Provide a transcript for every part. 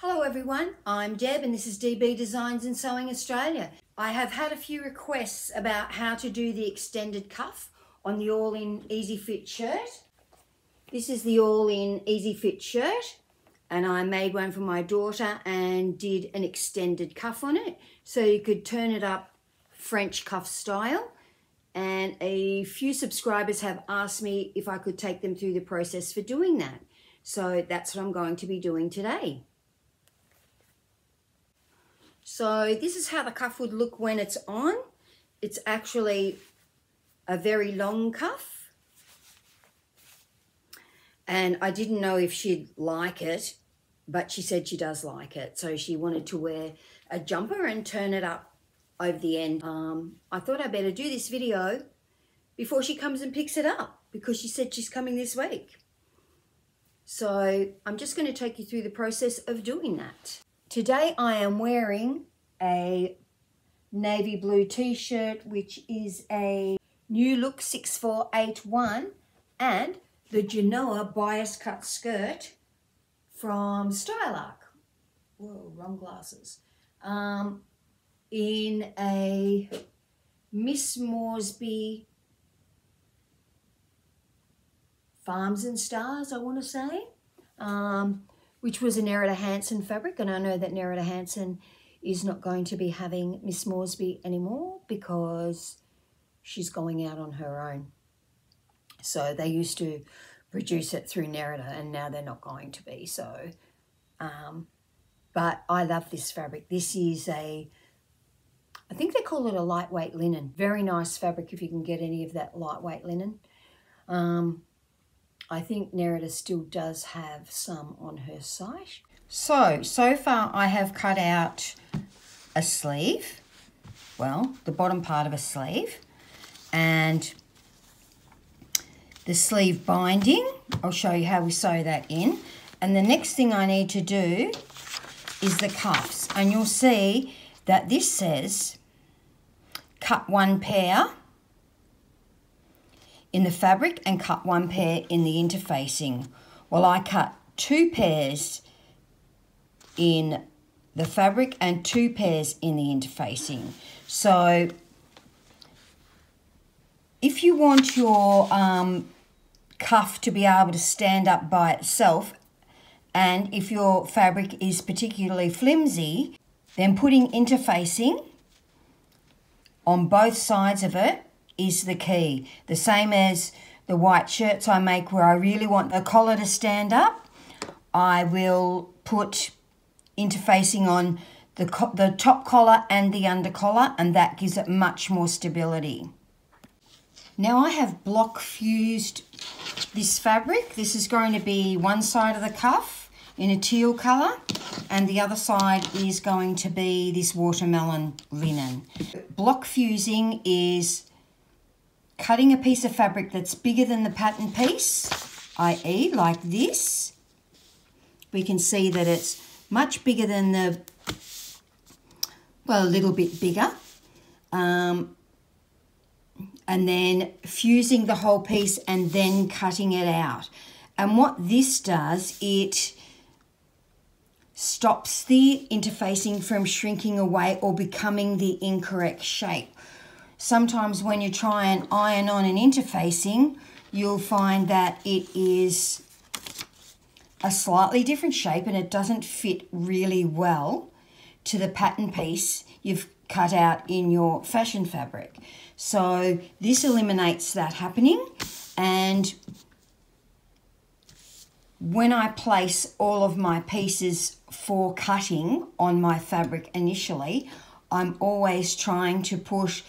Hello everyone, I'm Deb and this is DB Designs and Sewing Australia. I have had a few requests about how to do the extended cuff on the all-in easy fit shirt. This is the all-in easy fit shirt and I made one for my daughter and did an extended cuff on it so you could turn it up French cuff style. And a few subscribers have asked me if I could take them through the process for doing that. So that's what I'm going to be doing today. So this is how the cuff would look when it's on. It's actually a very long cuff. And I didn't know if she'd like it, but she said she does like it. So she wanted to wear a jumper and turn it up over the end. I thought I'd better do this video before she comes and picks it up because she said she's coming this week. So I'm just going to take you through the process of doing that. Today I am wearing a navy blue t-shirt, which is a New Look 6481, and the Genoa bias cut skirt from Style Arc. Whoa, wrong glasses. In a Miss Moresby Farms and Stars, I want to say. Which was a Nerida Hansen fabric, and I know that Nerida Hansen is not going to be having Miss Moresby anymore because she's going out on her own. So they used to produce it through Nerida and now they're not going to be. So, but I love this fabric. This is I think they call it a lightweight linen. Very nice fabric if you can get any of that lightweight linen. I think Nerida still does have some on her site. So far I have cut out a sleeve, well, the bottom part of a sleeve, and the sleeve binding. I'll show you how we sew that in. And the next thing I need to do is the cuffs. And you'll see that this says cut one pair in the fabric and cut one pair in the interfacing. Well, I cut 2 pairs in the fabric and 2 pairs in the interfacing. So if you want your cuff to be able to stand up by itself, and if your fabric is particularly flimsy, then putting interfacing on both sides of it is the key. The same as the white shirts I make where I really want the collar to stand up, I will put interfacing on the top collar and the under collar, and that gives it much more stability. Now I have block fused this fabric. This is going to be one side of the cuff in a teal colour and the other side is going to be this watermelon linen. Block fusing is cutting a piece of fabric that's bigger than the pattern piece, i.e. like this. We can see that it's much bigger than the, well, a little bit bigger. And then fusing the whole piece and then cutting it out. And what this does, it stops the interfacing from shrinking away or becoming the incorrect shape. Sometimes when you try and iron on an interfacing, you'll find that it is a slightly different shape and it doesn't fit really well to the pattern piece you've cut out in your fashion fabric. So this eliminates that happening, and when I place all of my pieces for cutting on my fabric initially, I'm always trying to push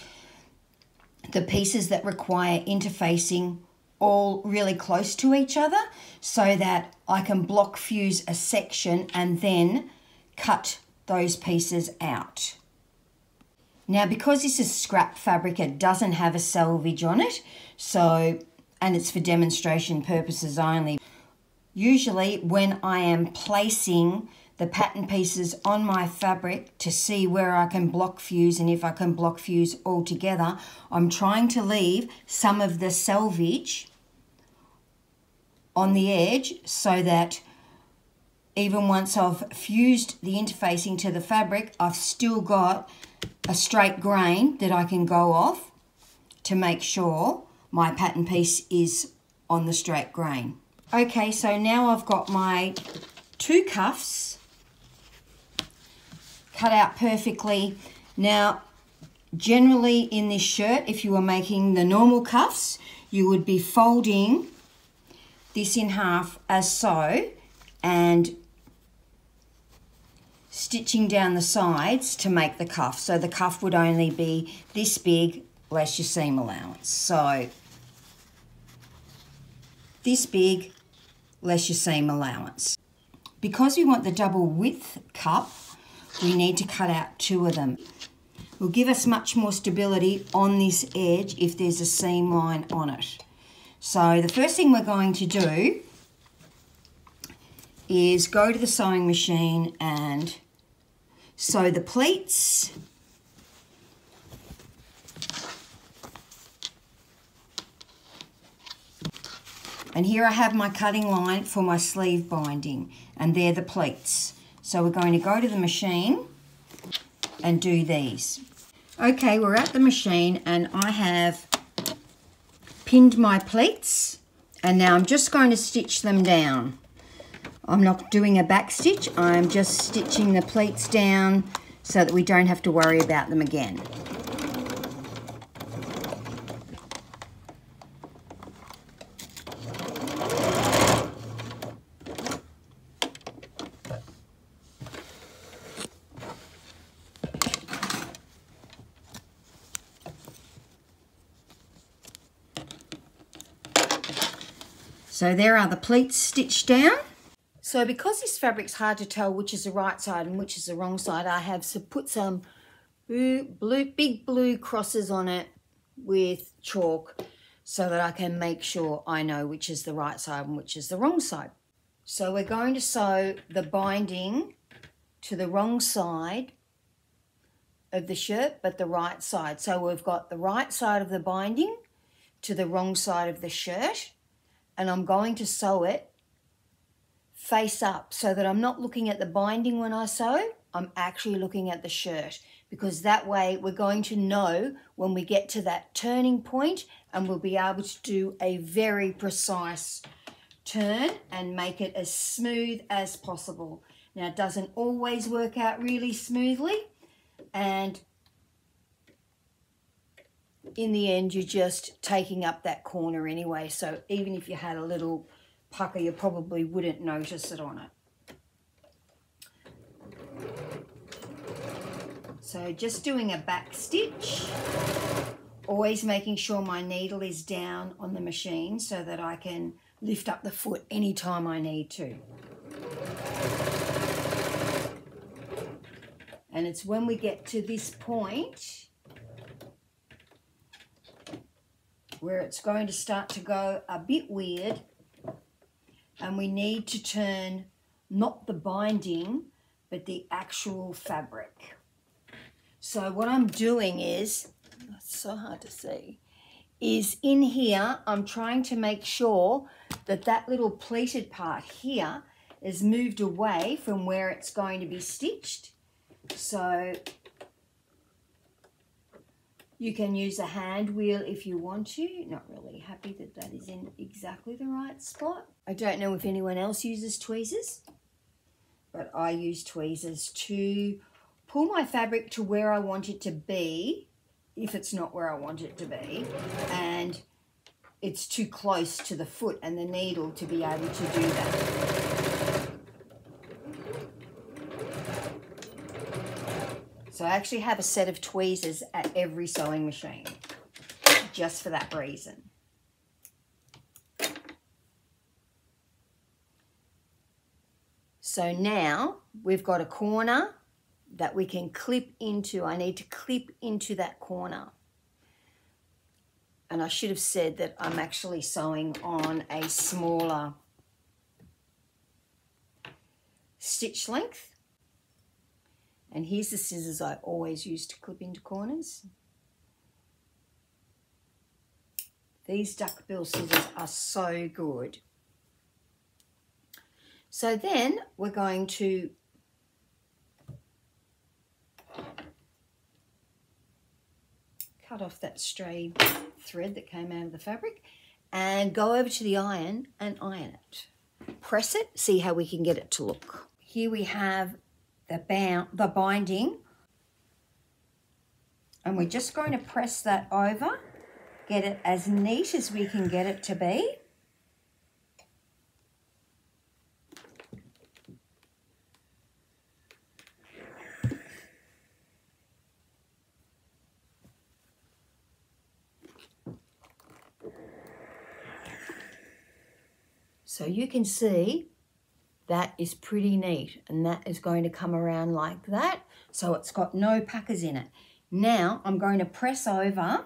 the pieces that require interfacing all really close to each other so that I can block fuse a section and then cut those pieces out. Now, because this is scrap fabric, it doesn't have a selvage on it, so, and it's for demonstration purposes only. Usually when I am placing the pattern pieces on my fabric to see where I can block fuse and if I can block fuse all together, I'm trying to leave some of the selvage on the edge so that even once I've fused the interfacing to the fabric, I've still got a straight grain that I can go off to make sure my pattern piece is on the straight grain. Okay, so now I've got my 2 cuffs cut out perfectly. Now, generally in this shirt, if you were making the normal cuffs, you would be folding this in half as so and stitching down the sides to make the cuff. So the cuff would only be this big less your seam allowance. So this big less your seam allowance. Because we want the double width cup, we need to cut out 2 of them. It will give us much more stability on this edge if there's a seam line on it. So the first thing we're going to do is go to the sewing machine and sew the pleats. And here I have my cutting line for my sleeve binding, and they're the pleats. So we're going to go to the machine and do these. Okay, we're at the machine and I have pinned my pleats, and now I'm just going to stitch them down. I'm not doing a back stitch, I'm just stitching the pleats down so that we don't have to worry about them again. So there are the pleats stitched down. So because this fabric's hard to tell which is the right side and which is the wrong side, I have put some big blue crosses on it with chalk so that I can make sure I know which is the right side and which is the wrong side. So we're going to sew the binding to the wrong side of the shirt, but the right side. So we've got the right side of the binding to the wrong side of the shirt, and I'm going to sew it face up so that I'm not looking at the binding when I sew, I'm actually looking at the shirt, because that way we're going to know when we get to that turning point and we'll be able to do a very precise turn and make it as smooth as possible. Now, it doesn't always work out really smoothly, and in the end you're just taking up that corner anyway, so even if you had a little pucker you probably wouldn't notice it on it. So just doing a back stitch, always making sure my needle is down on the machine so that I can lift up the foot anytime I need to. And it's when we get to this point where it's going to start to go a bit weird and we need to turn not the binding but the actual fabric. So what I'm doing is, it's so hard to see, is in here I'm trying to make sure that that little pleated part here is moved away from where it's going to be stitched. So you can use a hand wheel if you want to. Not really happy that that is in exactly the right spot. I don't know if anyone else uses tweezers, but I use tweezers to pull my fabric to where I want it to be, if it's not where I want it to be, and it's too close to the foot and the needle to be able to do that. So I actually have a set of tweezers at every sewing machine, just for that reason. So now we've got a corner that we can clip into. I need to clip into that corner. And I should have said that I'm actually sewing on a smaller stitch length. And here's the scissors I always use to clip into corners. These duckbill scissors are so good. So then we're going to cut off that stray thread that came out of the fabric and go over to the iron and iron it. Press it, see how we can get it to look. Here we have the binding, and we're just going to press that over, get it as neat as we can get it to be. So you can see that is pretty neat, and that is going to come around like that. So it's got no puckers in it. Now I'm going to press over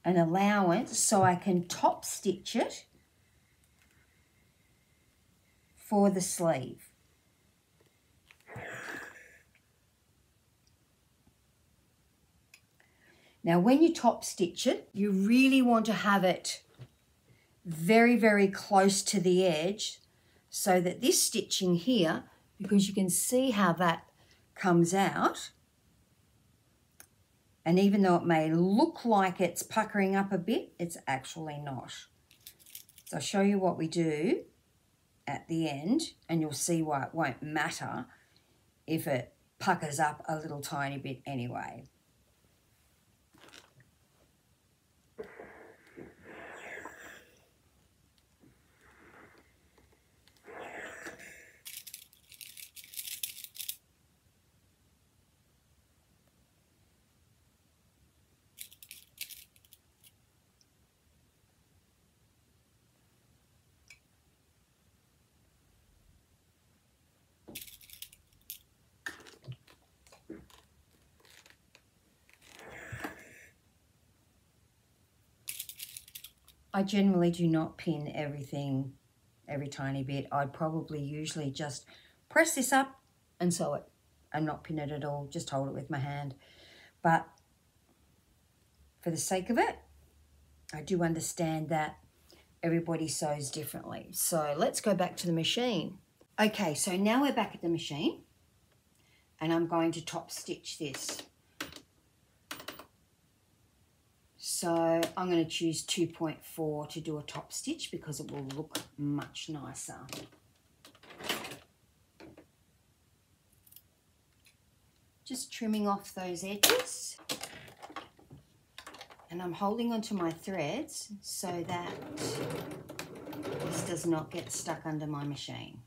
an allowance so I can top stitch it for the sleeve. Now when you top stitch it, you really want to have it very, very close to the edge so that this stitching here, because you can see how that comes out, and even though it may look like it's puckering up a bit, it's actually not. So I'll show you what we do at the end, and you'll see why it won't matter if it puckers up a little tiny bit anyway. I generally do not pin everything, every tiny bit. I'd probably usually just press this up and sew it and not pin it at all, just hold it with my hand. But for the sake of it, I do understand that everybody sews differently. So let's go back to the machine. Okay, so now we're back at the machine and I'm going to top stitch this. So I'm going to choose 2.4 to do a top stitch because it will look much nicer. Just trimming off those edges. And I'm holding onto my threads so that this does not get stuck under my machine.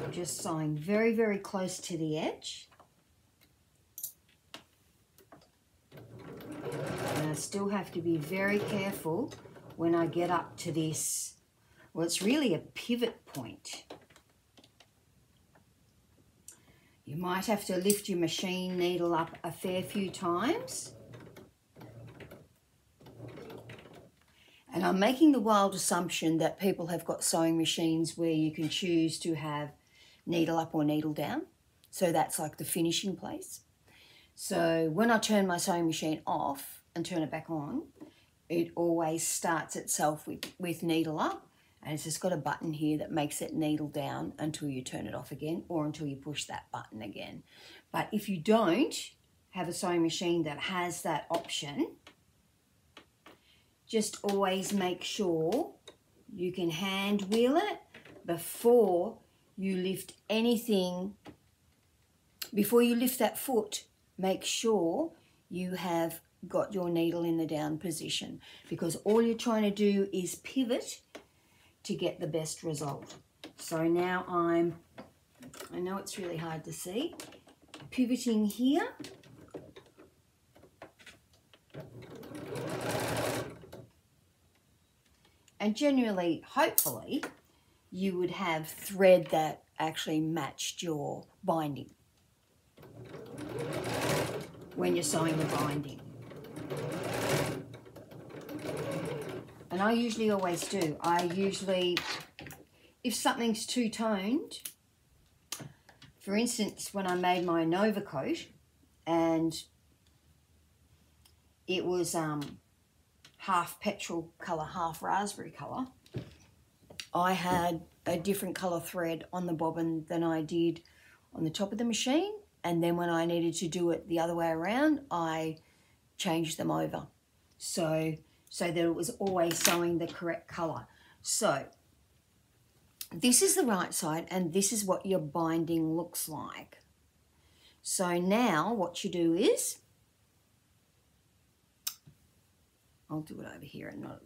Just sewing very, very close to the edge. And I still have to be very careful when I get up to this. Well, it's really a pivot point. You might have to lift your machine needle up a fair few times. And I'm making the wild assumption that people have got sewing machines where you can choose to have needle up or needle down. So that's like the finishing place. So when I turn my sewing machine off and turn it back on, it always starts itself with needle up, and it's just got a button here that makes it needle down until you turn it off again or until you push that button again. But if you don't have a sewing machine that has that option, just always make sure you can hand wheel it before you lift anything. Before you lift that foot, make sure you have got your needle in the down position, because all you're trying to do is pivot to get the best result. So now I know it's really hard to see, pivoting here. And generally, hopefully, you would have thread that actually matched your binding when you're sewing the binding. And I usually always do. If something's two-toned, for instance, when I made my Nova coat and it was half petrol colour, half raspberry colour, I had a different colour thread on the bobbin than I did on the top of the machine, and then when I needed to do it the other way around, I changed them over so that it was always sewing the correct colour. So this is the right side, and this is what your binding looks like. So now what you do is, I'll do it over here and not.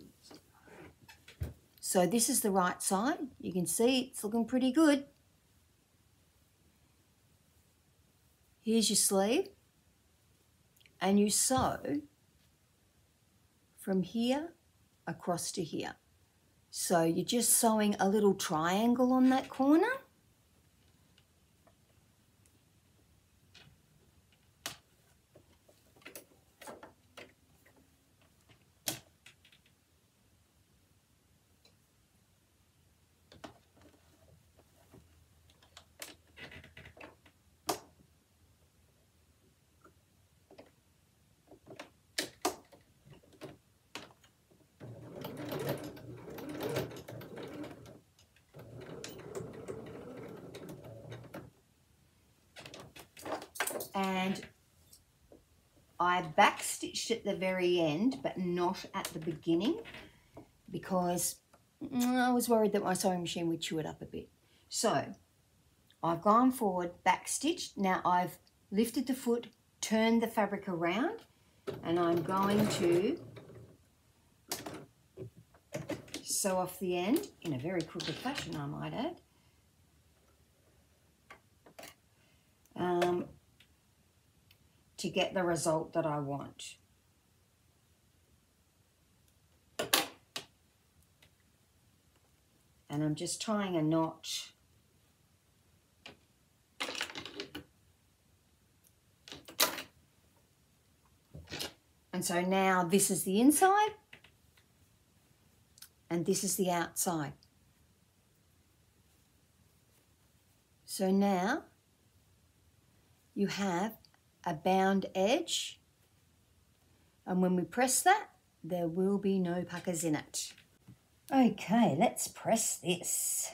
So this is the right side. You can see it's looking pretty good. Here's your sleeve, and you sew from here across to here. So you're just sewing a little triangle on that corner. And I backstitched at the very end, but not at the beginning, because I was worried that my sewing machine would chew it up a bit. So I've gone forward, backstitched. Now I've lifted the foot, turned the fabric around, and I'm going to sew off the end in a very crooked fashion, I might add. To get the result that I want. And I'm just tying a knot. And so now this is the inside and this is the outside. So now you have a bound edge, and when we press that, there will be no puckers in it. Okay, let's press this.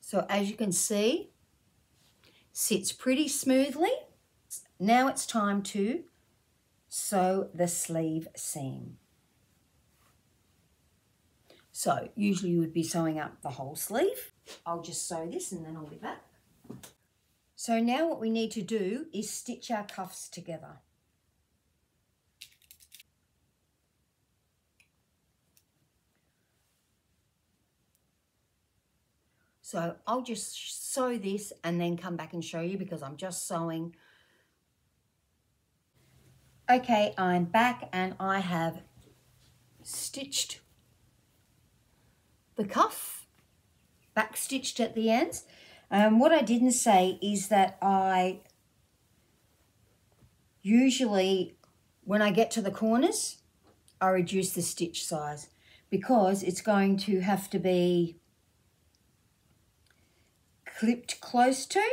So as you can see, sits pretty smoothly. Now it's time to sew the sleeve seam. So usually you would be sewing up the whole sleeve. I'll just sew this and then I'll be back. So now what we need to do is stitch our cuffs together. So I'll just sew this and then come back and show you because I'm just sewing. Okay, I'm back and I have stitched the cuff, back stitched at the ends. What I didn't say is that I usually, when I get to the corners, I reduce the stitch size because it's going to have to be clipped close to,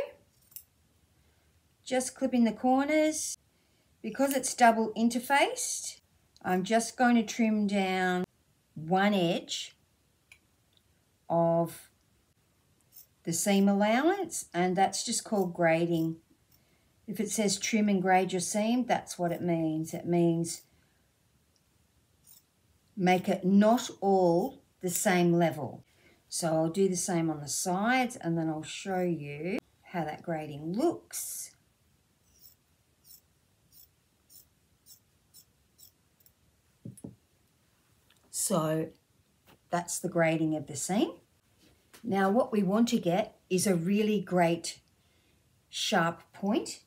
just clipping the corners. Because it's double interfaced, I'm just going to trim down one edge of the seam allowance, and that's just called grading. If it says trim and grade your seam, that's what it means. It means make it not all the same level. So I'll do the same on the sides and then I'll show you how that grading looks. So that's the grading of the seam. Now what we want to get is a really great sharp point.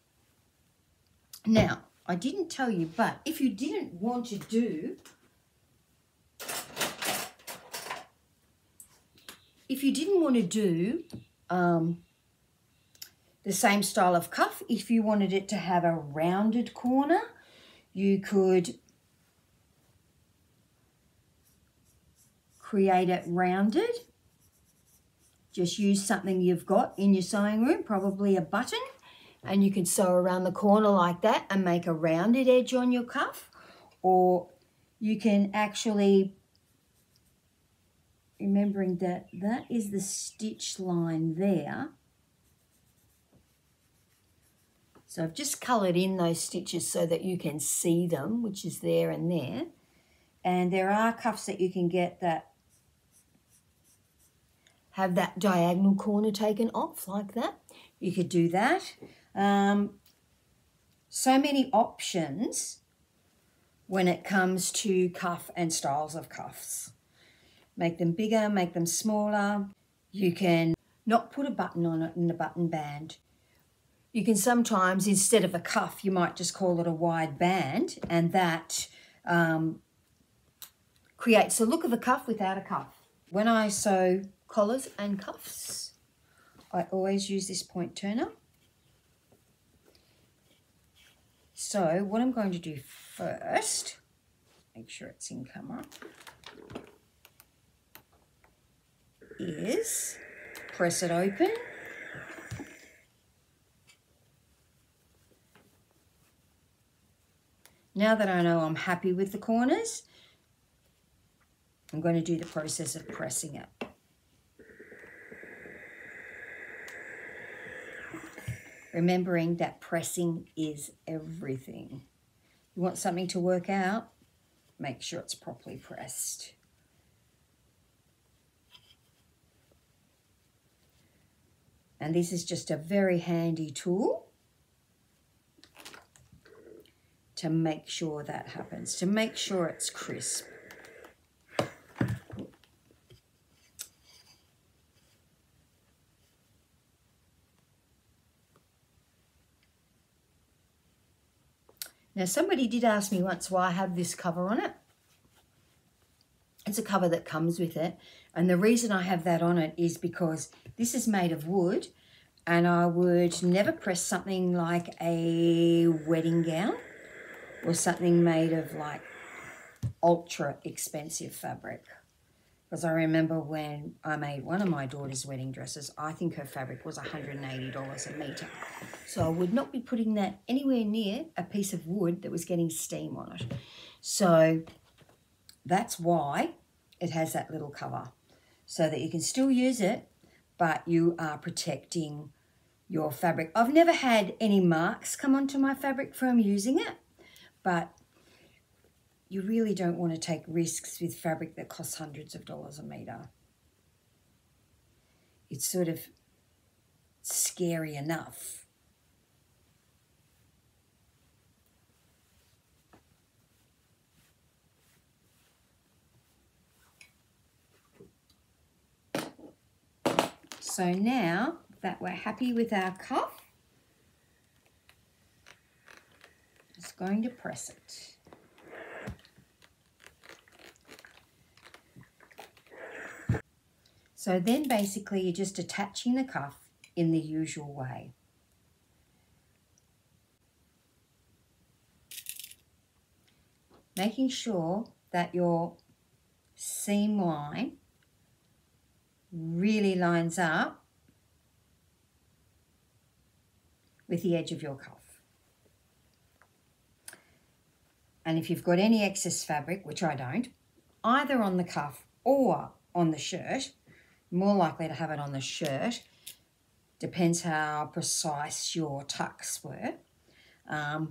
Now, I didn't tell you, but if you didn't want to do if you didn't want to do the same style of cuff, if you wanted it to have a rounded corner, you could create it rounded. Just use something you've got in your sewing room, probably a button, and you can sew around the corner like that and make a rounded edge on your cuff. Or you can actually, remembering that that is the stitch line there. So I've just coloured in those stitches so that you can see them, which is there and there. And there are cuffs that you can get that have that diagonal corner taken off like that. You could do that. So many options when it comes to cuff and styles of cuffs. Make them bigger, make them smaller. You can not put a button on it in the button band. You can sometimes, instead of a cuff, you might just call it a wide band, and that creates a look of a cuff without a cuff. When I sew collars and cuffs, I always use this point turner. So what I'm going to do first, make sure it's in camera, is press it open. Now that I know I'm happy with the corners, I'm going to do the process of pressing it. Remembering that pressing is everything. You want something to work out, make sure it's properly pressed. And this is just a very handy tool to make sure that happens, to make sure it's crisp. Now, somebody did ask me once why I have this cover on it. It's a cover that comes with it. And the reason I have that on it is because this is made of wood, and I would never press something like a wedding gown or something made of like ultra expensive fabric. Because I remember when I made one of my daughter's wedding dresses, I think her fabric was $180 a metre. So I would not be putting that anywhere near a piece of wood that was getting steam on it. So that's why it has that little cover, so that you can still use it, but you are protecting your fabric. I've never had any marks come onto my fabric from using it, but you really don't want to take risks with fabric that costs hundreds of dollars a metre. It's sort of scary enough. So now that we're happy with our cuff, I'm just going to press it. So then basically you're just attaching the cuff in the usual way. Making sure that your seam line really lines up with the edge of your cuff. And if you've got any excess fabric, which I don't, either on the cuff or on the shirt, more likely to have it on the shirt, depends how precise your tucks were,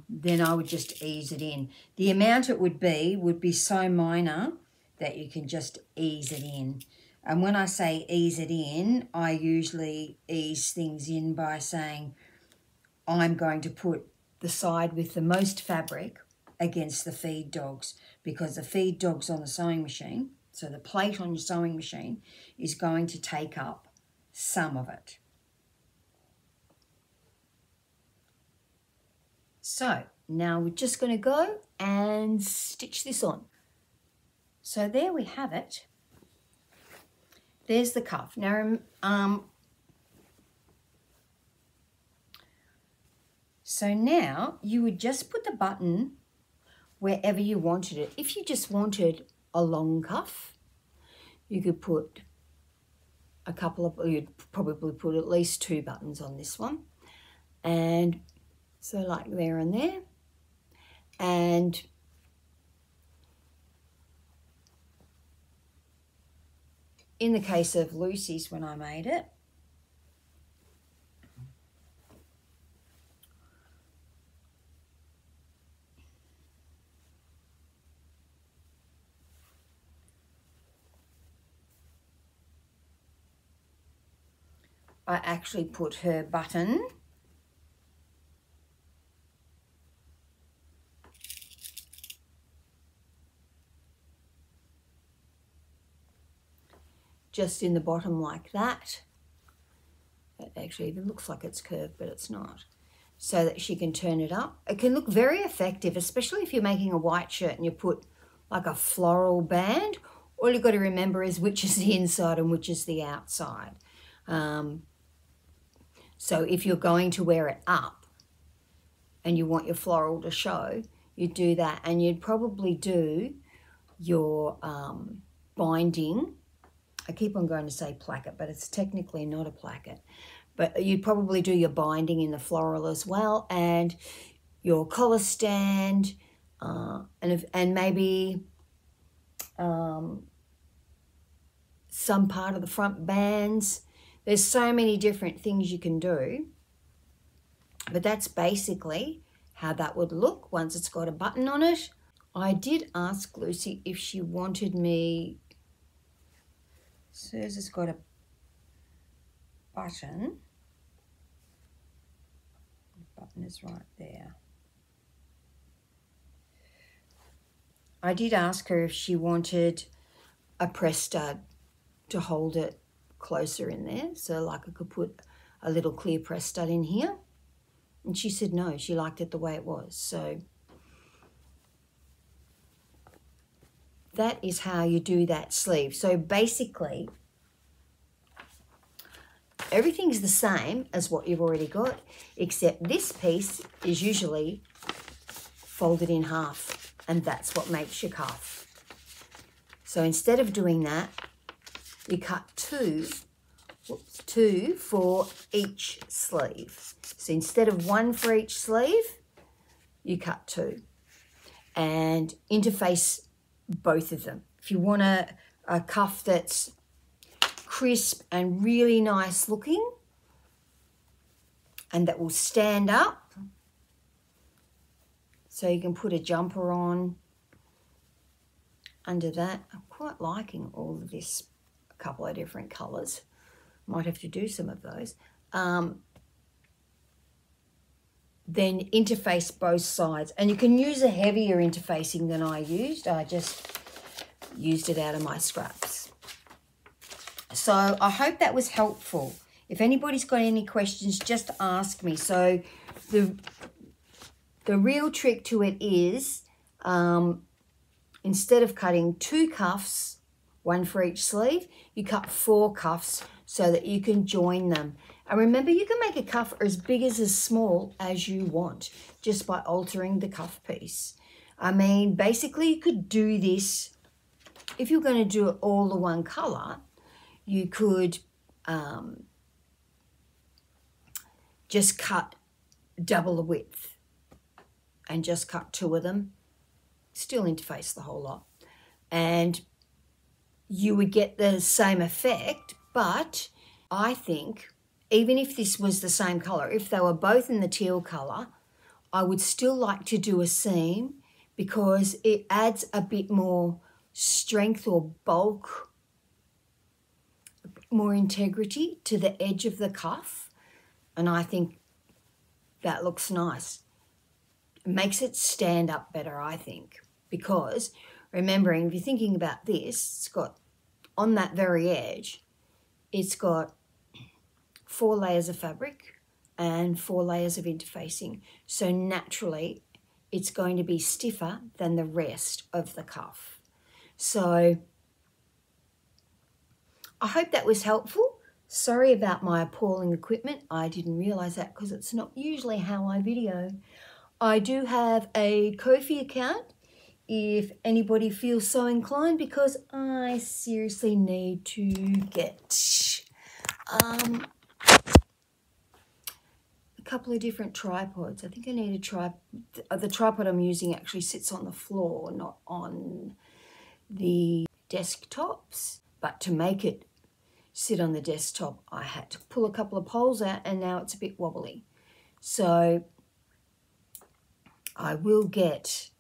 then I would just ease it in. The amount it would be so minor that you can just ease it in. And when I say ease it in, I usually ease things in by saying I'm going to put the side with the most fabric against the feed dogs, because the feed dogs on the sewing machine, so the plate on your sewing machine, is going to take up some of it. So now we're just going to go and stitch this on. So there we have it. there's the cuff. Now, so now you would just put the button wherever you wanted it. If you just wanted a long cuff, you could put a couple of, you'd probably put at least 2 buttons on this one. And so like there and there. And in the case of Lucy's, when I made it, I actually put her button just in the bottom like that. It actually even looks like it's curved, but it's not. So that she can turn it up. It can look very effective, especially if you're making a white shirt and you put like a floral band. All you've got to remember is which is the inside and which is the outside. So if you're going to wear it up and you want your floral to show, you do that. And you'd probably do your binding. I keep on going to say placket, but it's technically not a placket. But you'd probably do your binding in the floral as well, and your collar stand, and maybe some part of the front bands. There's so many different things you can do, but that's basically how that would look once it's got a button on it. I did ask Lucy if she wanted me, Sirs has got a button. The button is right there. I did ask her if she wanted a press stud to hold it closer in there, so like I could put a little clear press stud in here, and she said no, she liked it the way it was. So that is how you do that sleeve. So basically everything's the same as what you've already got, except this piece is usually folded in half, and that's what makes your cuff. So instead of doing that, you cut two for each sleeve. So instead of 1 for each sleeve, you cut 2 and interface both of them. If you want a cuff that's crisp and really nice looking and that will stand up, so you can put a jumper on under that. I'm quite liking all of this, a couple of different colours. Might have to do some of those. Then interface both sides, and you can use a heavier interfacing than I used. I just used it out of my scraps. So I hope that was helpful. If anybody's got any questions, just ask me. So the real trick to it is, instead of cutting 2 cuffs, 1 for each sleeve, you cut 4 cuffs so that you can join them. And remember, you can make a cuff as big as small as you want just by altering the cuff piece. I mean, basically you could do this, if you're going to do it all the one colour, you could just cut double the width and just cut 2 of them, still interface the whole lot, and you would get the same effect. But I think even if this was the same colour, if they were both in the teal colour, I would still like to do a seam because it adds a bit more strength or bulk, more integrity to the edge of the cuff, and I think that looks nice. It makes it stand up better, I think, because remembering, if you're thinking about this, it's got, on that very edge, it's got 4 layers of fabric and 4 layers of interfacing. So naturally, it's going to be stiffer than the rest of the cuff. So I hope that was helpful. Sorry about my appalling equipment. I didn't realise that because it's not usually how I video. I do have a Ko-fi account if anybody feels so inclined, because I seriously need to get a couple of different tripods. I think I need a the tripod I'm using actually sits on the floor, not on the desktops. But to make it sit on the desktop, I had to pull a couple of poles out, and now it's a bit wobbly. So I will get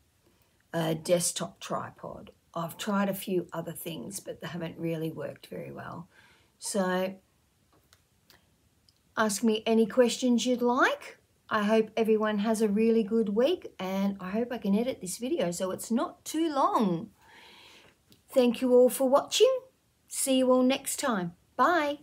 a desktop tripod. I've tried a few other things, but they haven't really worked very well. So ask me any questions you'd like. I hope everyone has a really good week, and I hope I can edit this video so it's not too long. Thank you all for watching. See you all next time. Bye.